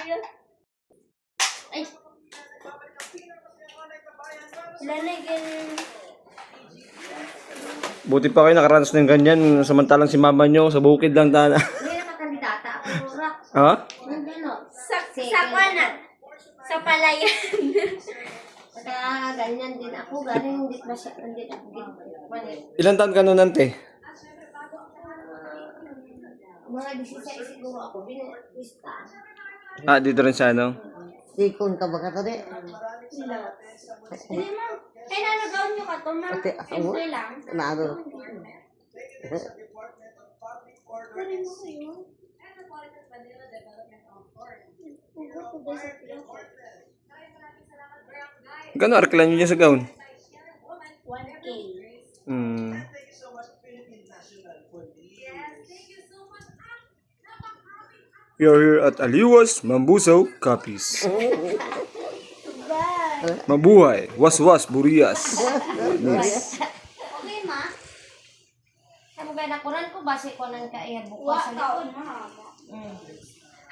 yun. Ay. Lalagyan. Buti pa kayo nakaranas ng ganyan. Samantalang si mama nyo sa bukid lang tana. Hindi na makandidata. Ako rock. Ha? Hindi no. Sa na. Sa palayan. Kaya ganyan din ako. Galing hindi pa siya. Hindi ako. Ilan taon ka nun, ante? Mga 16 siguro ako. Binista. Dito rin sa ano? Sikon ka ba ka tadi? Hindi ma'am. Kaya nalagawan nyo ka to ma'am. Ate, Simple lang. Naano? Dari mo kayo. Gano'n arklan nyo niya sa gown? 1K. We are here at Aliwas, Mambusaw, Capiz. Mabuhay, was-was, burias. Yes. Okay ma. Kamu ba nakunan ko base ko nang kaya bukas sa likod.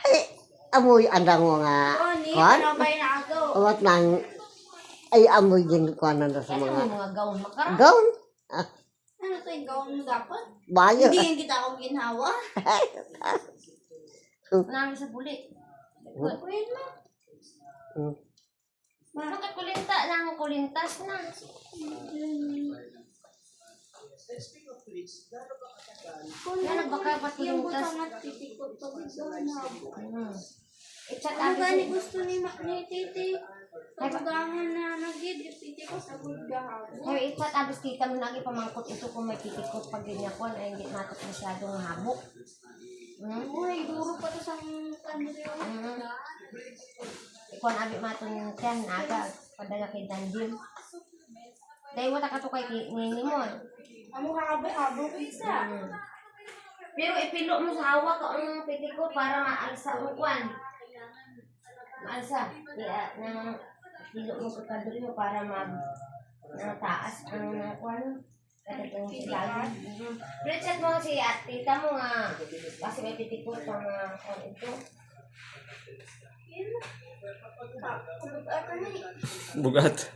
Ay, amoy andang mo nga. Ni Kwan? ano ba na agaw? Awat nang ay amoy din ko na sa Ano mga mga gown makara? gown. Ano to yung gown mo dapat? Bayo. Hindi yung kita akong ginhawa. Nami sa buli. Kuyin mo. Bakit kulinta lang kulintas na? Yan baka patilintas. Ano gani gusto ni Titi? Pagdangan na nagid, Titi ko sa gudgahan. Ay, ipat abis kita mo lagi pamangkot ito kung may titikot pag ganyan ko ay hindi natok masyadong habok. Uy, duro pa to sa kanila. Ikaw na abi matong ten naga padaga kay Dandim. Dahil wala ka to kay nini mo. Amo kakabo-kabo isa. Pero ipilo mo sa hawak ang pitikot para maalsa mo kwan. Maalsa. Kaya nang pilo mo sa kadri mo para taas ang kwan. Pero chat mo si tita mo nga kasi may pitikot pang ito. Bugat.